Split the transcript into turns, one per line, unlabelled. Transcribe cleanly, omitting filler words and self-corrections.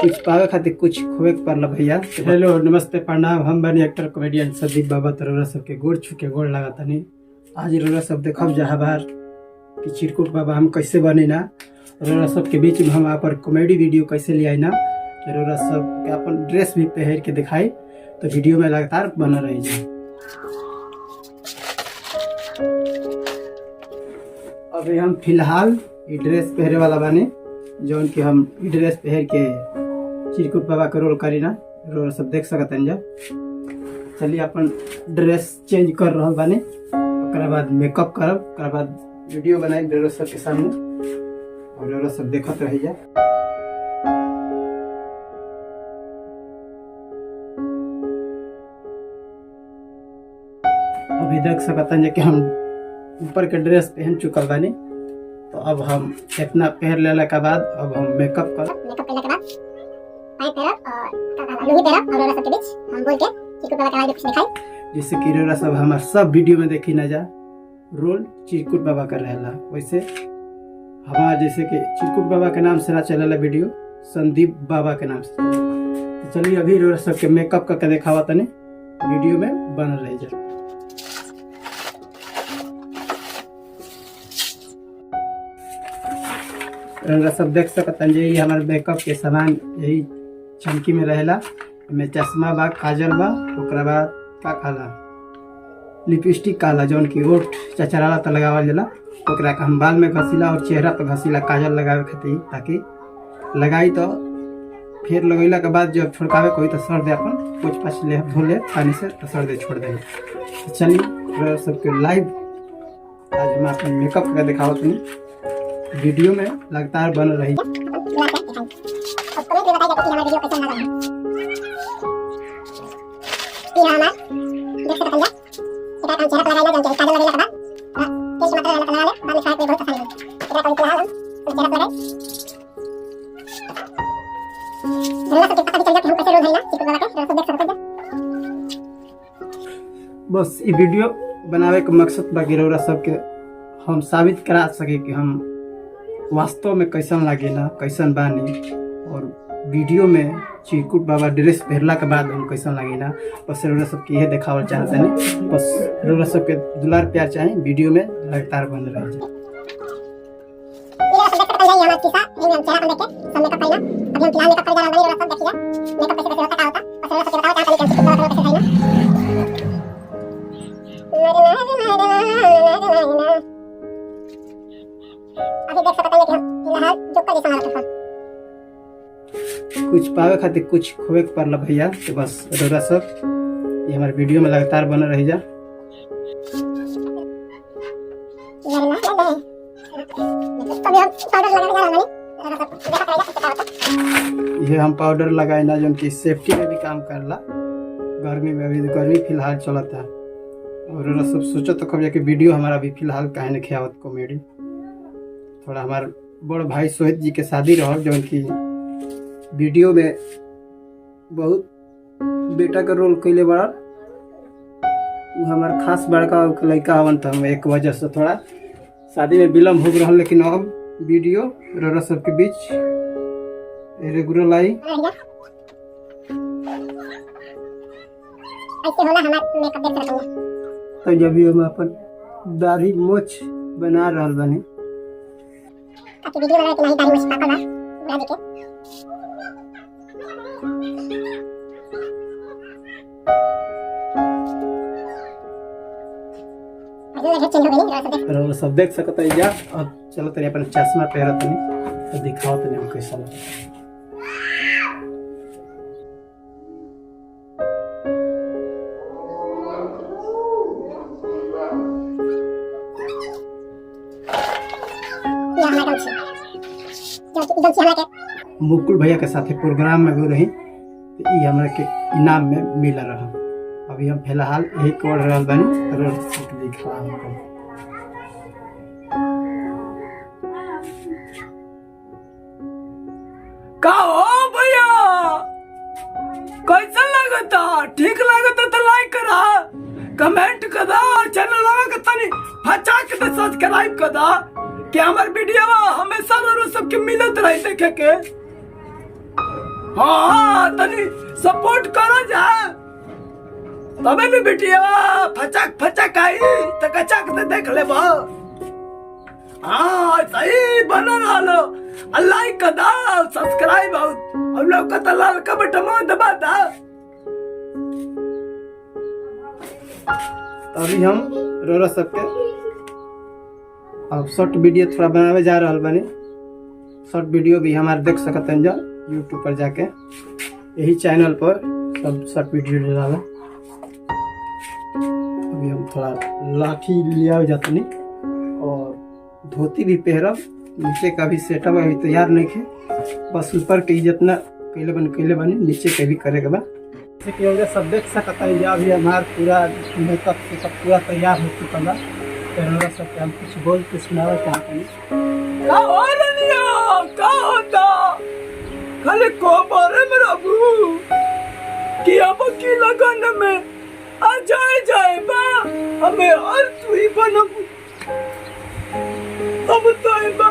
कुछ पावे खातिर कुछ खोए के पड़ला भैया। हेलो नमस्ते प्रणाम, हम बनी एक्टर कॉमेडियन संदीप बाबा। तरोरा सबके गोड़ छुके गोड़ लगा तनी। आज रोरा सब देखब जहाबार कि चिरकुट बाबा हम कैसे बनी ना। रोरा सबके बीच में हम पर कॉमेडी वीडियो कैसे ले आई ना। रोरा सब के अपन ड्रेस भी पहन के दिखाई तो वीडियो में लगातार बना रही जाए। अभी हम फिलहाल ये ड्रेस पहरे वाला बानी, जौन कि हम ये ड्रेस पहन के चिरकुट बाबा के रोल करी ना। रोल सब देख सकते जा। चलिए अपन ड्रेस चेंज कर रहा बानी, ओकरा बाद मेकअप करब, ओकरा बाद वीडियो बनाई रोल सब के सामने और रोल सब देखत रही जा। अभी देख सकते हैं कि हम ऊपर के ड्रेस पहन चुकल बानी। तो अब हम इतना पहन लेला के बाद अब हम मेकअप करने के बाद पाइप पहनब और लुंगी पहनब और रोरा सब के बीच हम बोल के चिरकुट बाबा के आगे कुछ दिखाई, जिससे कि रोरा सब हमार सब वीडियो में देखी ना जा रोल चिरकुट बाबा कर रहेला। वैसे हमारा जैसे कि चिरकुट बाबा के नाम से ना चलेला वीडियो, संदीप बाबा के नाम से। तो चलिए अभी रोरा सब के मेकअप करके दिखावा तनी, वीडियो में बन रही जा। सब देख सकते हैं यही हमारे मेकअप के सामान यही चमकी में रहेला। में चश्मा बा, काजल बा, ओकरा बाद का काला लिपस्टिक काला, जौन की ओठ चचराला तो लगावल जाला, ओकरा के हम बाल में घसीला और चेहरा पे घसीला काजल लगावे खातिर, ताकि लगाई तो फिर लगैला के बाद जब छोड़कावे कोई तो सर दे अपन पोछ पाछ ले धो ले पानी से तो सर दे छोड़ दे। तो चलिए सबके लाइव आज हम अपन मेकअप करके दिखाओ तुम, वीडियो में लगातार बन रही। बस ये वीडियो बनावे के मकसद बाकी रोरा सबके हम साबित करा सके कि हम वास्तव में कैसन लागे ना, कैसन बानी, और वीडियो में चिरकुट बाबा ड्रेस पहनला के बाद हम कैसन लागे ना। बस रोरा सबके यह दिखावल चाहते हैं, बस रोरा सबके दुलार प्यार चाहे, वीडियो में लगातार बन रहे हैं। कुछ पावे खातिर कुछ खोए के पड़ला भैया। तो बस रोरा सब ये हमारे वीडियो में लगातार बना रही जा। ये हम पाउडर लगाए ना, जो कि सेफ्टी में भी काम करला। गर्मी में अभी गर्मी फिलहाल चलता है और रोरा सब सोचो तो कभी कि वीडियो हमारा भी फिलहाल काहे न खियावत कॉमेडी। थोड़ा हमारे बड़ भाई सोहित जी के शादी रहा, जो कि वीडियो में बहुत बेटा का रोल कैले बड़ा, वो हमारा खास बड़का लड़का हवन। तो हम एक वजह से थोड़ा शादी में विलम्ब हो रहा, लेकिन अब वीडियो रोरा सबके बीच रेगुलर आई। तो जब भी हम अपन दाढ़ी मोछ बना रहा बने वीडियो बनाए कि नहीं दाढ़ी मोछ पाकल बना देके सब देख सकते हैं जा। और चलो तेरे अपन चश्मा पहरा तनी तो दिखाओ तनी हम कैसा लगता। मुकुल भैया के साथ प्रोग्राम में गए रही, तो ये हमरा के इनाम में मिल रहा। अभी हम फिलहाल यही कर रहा बनी रोड दिख रहा है। का हो भैया कैसा लगता? ठीक लगता तो लाइक करा, कमेंट करा, चैनल के तनी फचा के सब्सक्राइब करा।
कि हमार वीडियो हमेशा रो सबके मिलत रही देखे के। हाँ तनी सपोर्ट करो जा, तबे भी वीडियो फचक फचक आई चकाचक से देख ले बा। हाँ सही बना रहा, लाइक कर दो, सब्सक्राइब और लोग का तो लाल का बटन दबा दा।
अभी हम रोरा सबके अब शॉर्ट वीडियो थोड़ा बनावे जा रहा बने। शॉर्ट वीडियो भी हमारे देख सकते हैं जा यूट्यूब पर जाके, यही चैनल पर सब शॉर्ट वीडियो डाला। अभी हम थोड़ा लाठी लिया जातनी और धोती भी पहरब। नीचे का भी सेटअप अभी तैयार नहीं है, बस ऊपर के जितना कैले बने नीचे के भी करेगा बा। जैसे कि होगा सब देख सकता है अभी हमारा पूरा मेकअप सेकअप पूरा तैयार हो चुका बा। फिर सब हम कुछ बोल के सुनावा चाहते हैं।
खाली कोबरे में रहू कि अब की लगन में आ जाए बा हमें और तू ही बनबू अब तो बा।